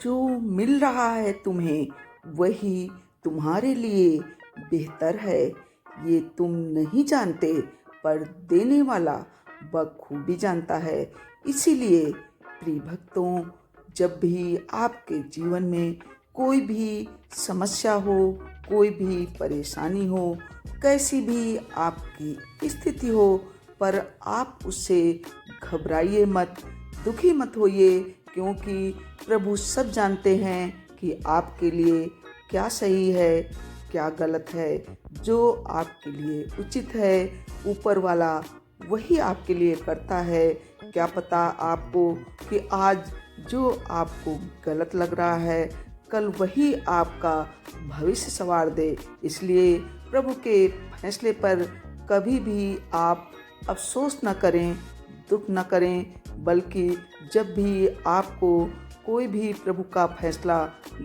जो मिल रहा है तुम्हें वही तुम्हारे लिए बेहतर है। ये तुम नहीं जानते, पर देने वाला बखूबी जानता है। इसीलिए प्रिय भक्तों, जब भी आपके जीवन में कोई भी समस्या हो, कोई भी परेशानी हो, कैसी भी आपकी स्थिति हो, पर आप उससे घबराइए मत, दुखी मत होइए, क्योंकि प्रभु सब जानते हैं कि आपके लिए क्या सही है, क्या गलत है। जो आपके लिए उचित है, ऊपर वाला वही आपके लिए करता है। क्या पता आपको कि आज जो आपको गलत लग रहा है, कल वही आपका भविष्य संवार दे। इसलिए प्रभु के फैसले पर कभी भी आप अफसोस न करें, दुख न करें, बल्कि जब भी आपको कोई भी प्रभु का फैसला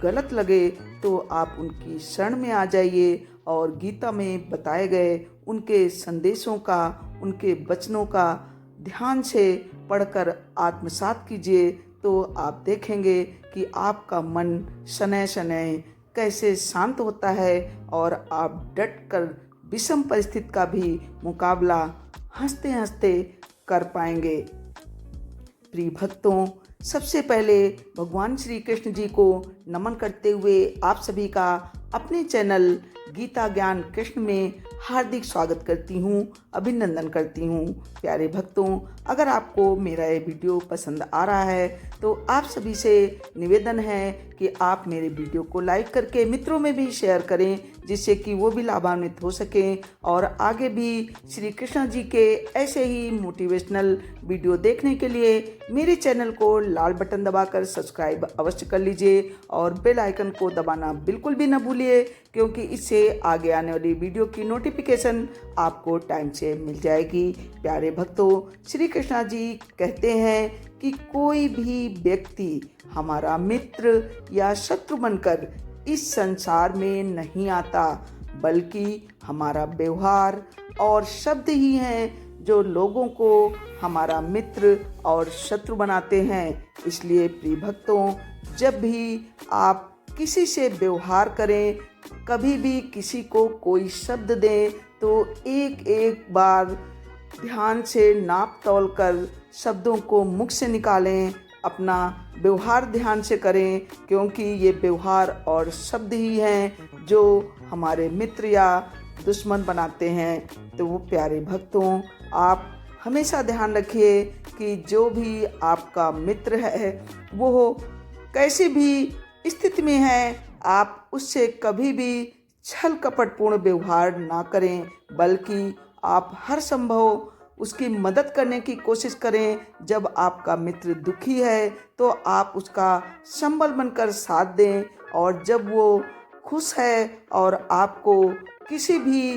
गलत लगे तो आप उनकी शरण में आ जाइए और गीता में बताए गए उनके संदेशों का, उनके वचनों का ध्यान से पढ़कर आत्मसात कीजिए। तो आप देखेंगे कि आपका मन शनै शनै कैसे शांत होता है और आप डट कर विषम परिस्थिति का भी मुकाबला हंसते हंसते कर पाएंगे। प्रिय भक्तों, सबसे पहले भगवान श्री कृष्ण जी को नमन करते हुए आप सभी का अपने चैनल गीता ज्ञान कृष्ण में हार्दिक स्वागत करती हूँ, अभिनंदन करती हूँ। प्यारे भक्तों, अगर आपको मेरा ये वीडियो पसंद आ रहा है तो आप सभी से निवेदन है कि आप मेरे वीडियो को लाइक करके मित्रों में भी शेयर करें, जिससे कि वो भी लाभान्वित हो सकें और आगे भी श्री कृष्ण जी के ऐसे ही मोटिवेशनल वीडियो देखने के लिए मेरे चैनल को लाल बटन दबाकर सब्सक्राइब अवश्य कर लीजिए और बेल आइकन को दबाना बिल्कुल भी न भूलिए, क्योंकि इससे आगे आने वाली वीडियो की नोटिफिकेशन आपको टाइम से मिल जाएगी। प्यारे भक्तों, श्री कृष्ण जी कहते हैं कि कोई भी व्यक्ति हमारा मित्र या शत्रु बनकर इस संसार में नहीं आता, बल्कि हमारा व्यवहार और शब्द ही हैं जो लोगों को हमारा मित्र और शत्रु बनाते हैं। इसलिए प्रिय भक्तों, जब भी आप किसी से व्यवहार करें, कभी भी किसी को कोई शब्द दें, तो एक एक बार ध्यान से नाप तौल कर शब्दों को मुख से निकालें। अपना व्यवहार ध्यान से करें, क्योंकि ये व्यवहार और शब्द ही हैं जो हमारे मित्र या दुश्मन बनाते हैं। तो वो प्यारे भक्तों, आप हमेशा ध्यान रखिए कि जो भी आपका मित्र है वो कैसी भी स्थिति में है, आप उससे कभी भी छल कपटपूर्ण व्यवहार ना करें, बल्कि आप हर संभव उसकी मदद करने की कोशिश करें। जब आपका मित्र दुखी है तो आप उसका संबल बनकर साथ दें, और जब वो खुश है और आपको किसी भी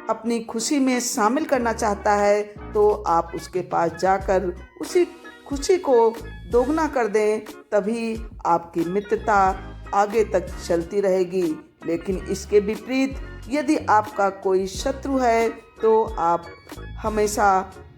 अपनी खुशी में शामिल करना चाहता है, तो आप उसके पास जाकर उसी खुशी को दोगुना कर दें। तभी आपकी मित्रता आगे तक चलती रहेगी। लेकिन इसके विपरीत यदि आपका कोई शत्रु है तो आप हमेशा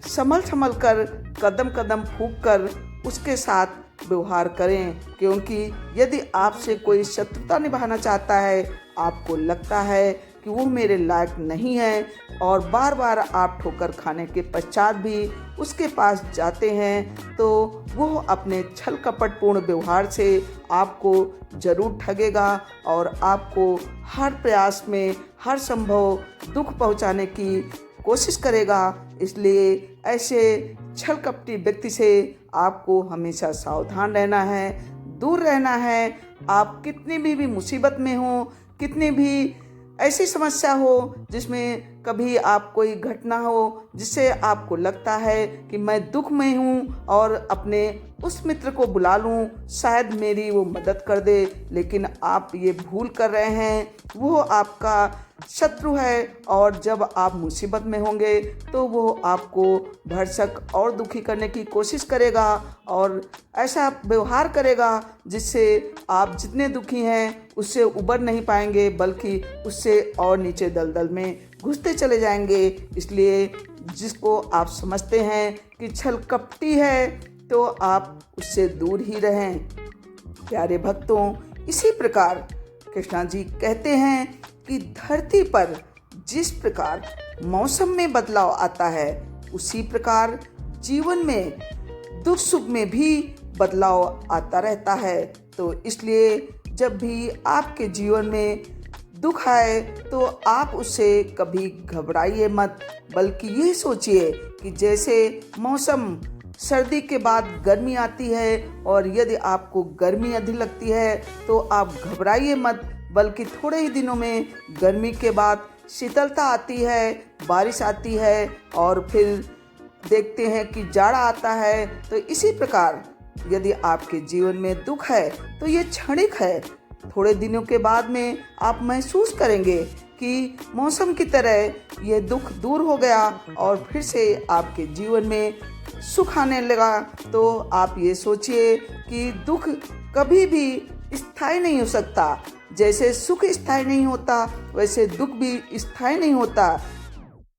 संभल कर, कदम कदम फूंक कर उसके साथ व्यवहार करें, क्योंकि यदि आपसे कोई शत्रुता निभाना चाहता है, आपको लगता है कि वो मेरे लायक नहीं है, और बार बार आप ठोकर खाने के पश्चात भी उसके पास जाते हैं, तो वो अपने छल कपटपूर्ण व्यवहार से आपको जरूर ठगेगा और आपको हर प्रयास में हर संभव दुख पहुंचाने की कोशिश करेगा। इसलिए ऐसे छल कपटी व्यक्ति से आपको हमेशा सावधान रहना है, दूर रहना है। आप कितनी भी मुसीबत में हो, कितनी भी ऐसी समस्या हो जिसमें कभी आप कोई घटना हो जिससे आपको लगता है कि मैं दुख में हूँ और अपने उस मित्र को बुला लूँ, शायद मेरी वो मदद कर दे, लेकिन आप ये भूल कर रहे हैं, वो आपका शत्रु है। और जब आप मुसीबत में होंगे तो वो आपको भरसक और दुखी करने की कोशिश करेगा और ऐसा व्यवहार करेगा जिससे आप जितने दुखी हैं उससे उबर नहीं पाएंगे, बल्कि उससे और नीचे दलदल में घुसते चले जाएंगे। इसलिए जिसको आप समझते हैं कि छल कपटी है, तो आप उससे दूर ही रहें। प्यारे भक्तों, इसी प्रकार कृष्णा जी कहते हैं कि धरती पर जिस प्रकार मौसम में बदलाव आता है, उसी प्रकार जीवन में दुख सुख में भी बदलाव आता रहता है। तो इसलिए जब भी आपके जीवन में दुख आए तो आप उससे कभी घबराइए मत, बल्कि ये सोचिए कि जैसे मौसम सर्दी के बाद गर्मी आती है और यदि आपको गर्मी अधिक लगती है तो आप घबराइए मत, बल्कि थोड़े ही दिनों में गर्मी के बाद शीतलता आती है, बारिश आती है और फिर देखते हैं कि जाड़ा आता है। तो इसी प्रकार यदि आपके जीवन में दुख है तो ये क्षणिक है। थोड़े दिनों के बाद में आप महसूस करेंगे कि मौसम की तरह ये दुख दूर हो गया और फिर से आपके जीवन में सुख आने लगा। तो आप ये सोचिए कि दुख कभी भी स्थायी नहीं हो सकता। जैसे सुख स्थायी नहीं होता, वैसे दुख भी स्थायी नहीं होता।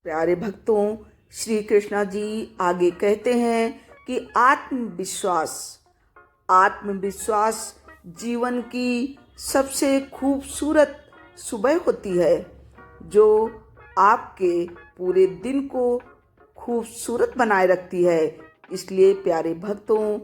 प्यारे भक्तों, श्री कृष्णा जी आगे कहते हैं कि आत्मविश्वास जीवन की सबसे खूबसूरत सुबह होती है, जो आपके पूरे दिन को खूबसूरत बनाए रखती है। इसलिए प्यारे भक्तों,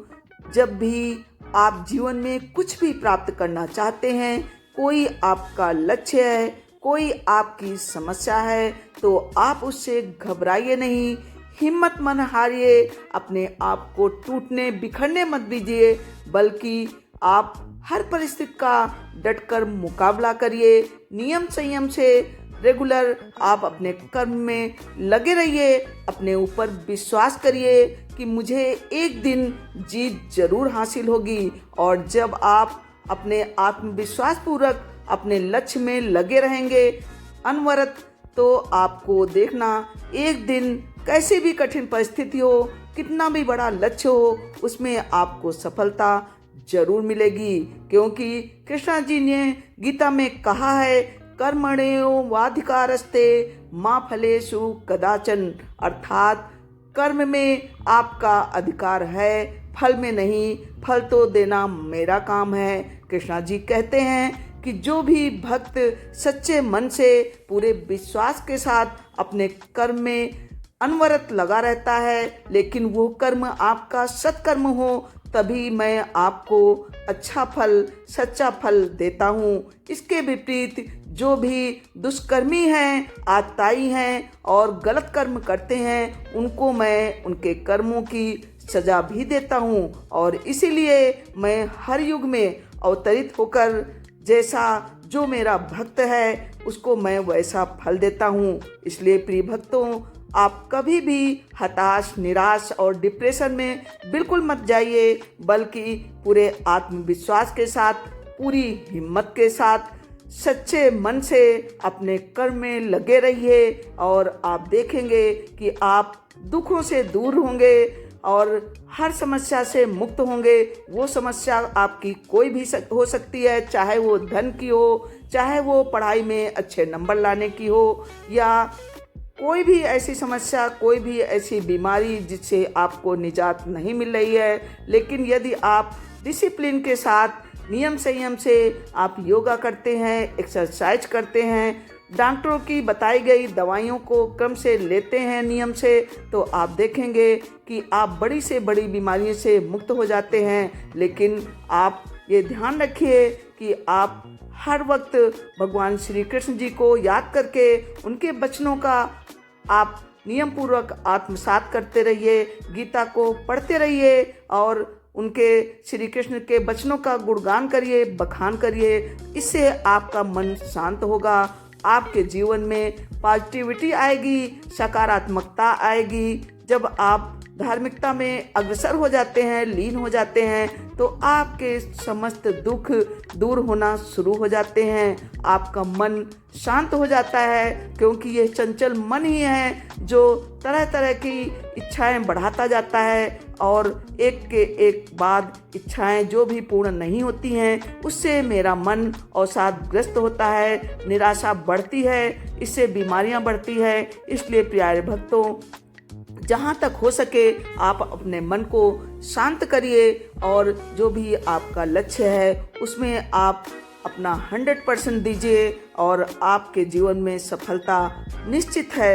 जब भी आप जीवन में कुछ भी प्राप्त करना चाहते हैं, कोई आपका लक्ष्य है, कोई आपकी समस्या है, तो आप उससे घबराइए नहीं, हिम्मत मत हारिए, अपने आप को टूटने बिखरने मत दीजिए, बल्कि आप हर परिस्थिति का डटकर मुकाबला करिए। नियम संयम से रेगुलर आप अपने कर्म में लगे रहिए, अपने ऊपर विश्वास करिए कि मुझे एक दिन जीत जरूर हासिल होगी। और जब आप अपने आत्मविश्वास पूर्वक अपने लक्ष्य में लगे रहेंगे अनवरत, तो आपको देखना एक दिन कैसे भी कठिन परिस्थिति हो, कितना भी बड़ा लक्ष्य हो, उसमें आपको सफलता जरूर मिलेगी। क्योंकि कृष्णा जी ने गीता में कहा है, कर्मण्येवाधिकारस्ते मा फलेषु कदाचन, अर्थात कर्म में आपका अधिकार है, फल में नहीं। फल तो देना मेरा काम है। कृष्णा जी कहते हैं कि जो भी भक्त सच्चे मन से पूरे विश्वास के साथ अपने कर्म में अनवरत लगा रहता है, लेकिन वो कर्म आपका सत्कर्म हो, तभी मैं आपको अच्छा फल, सच्चा फल देता हूँ। इसके विपरीत जो भी दुष्कर्मी हैं, आताई हैं और गलत कर्म करते हैं, उनको मैं उनके कर्मों की सजा भी देता हूँ। और इसीलिए मैं हर युग में अवतरित होकर जैसा जो मेरा भक्त है उसको मैं वैसा फल देता हूँ। इसलिए प्रिय भक्तों, आप कभी भी हताश, निराश और डिप्रेशन में बिल्कुल मत जाइए, बल्कि पूरे आत्मविश्वास के साथ, पूरी हिम्मत के साथ, सच्चे मन से अपने कर्म में लगे रहिए और आप देखेंगे कि आप दुखों से दूर होंगे और हर समस्या से मुक्त होंगे। वो समस्या आपकी कोई भी हो सकती है, चाहे वो धन की हो, चाहे वो पढ़ाई में अच्छे नंबर लाने की हो, या कोई भी ऐसी समस्या, कोई भी ऐसी बीमारी जिससे आपको निजात नहीं मिल रही है। लेकिन यदि आप डिसिप्लिन के साथ, नियम संयम से आप योगा करते हैं, एक्सरसाइज करते हैं, डॉक्टरों की बताई गई दवाइयों को क्रम से लेते हैं नियम से, तो आप देखेंगे कि आप बड़ी से बड़ी बीमारियों से मुक्त हो जाते हैं। लेकिन आप ये ध्यान रखिए कि आप हर वक्त भगवान श्री कृष्ण जी को याद करके उनके वचनों का आप नियम पूर्वक आत्मसात करते रहिए, गीता को पढ़ते रहिए और उनके श्री कृष्ण के वचनों का गुणगान करिए, बखान करिए। इससे आपका मन शांत होगा, आपके जीवन में पॉजिटिविटी आएगी, सकारात्मकता आएगी। जब आप धार्मिकता में अग्रसर हो जाते हैं, लीन हो जाते हैं, तो आपके समस्त दुख दूर होना शुरू हो जाते हैं। आपका मन शांत हो जाता है, क्योंकि ये चंचल मन ही है जो तरह तरह की इच्छाएं बढ़ाता जाता है और एक के एक बाद इच्छाएं जो भी पूर्ण नहीं होती हैं, उससे मेरा मन अवसादग्रस्त होता है, निराशा बढ़ती है, इससे बीमारियां बढ़ती है। इसलिए प्यारे भक्तों, जहाँ तक हो सके आप अपने मन को शांत करिए और जो भी आपका लक्ष्य है उसमें आप अपना 100% दीजिए और आपके जीवन में सफलता निश्चित है।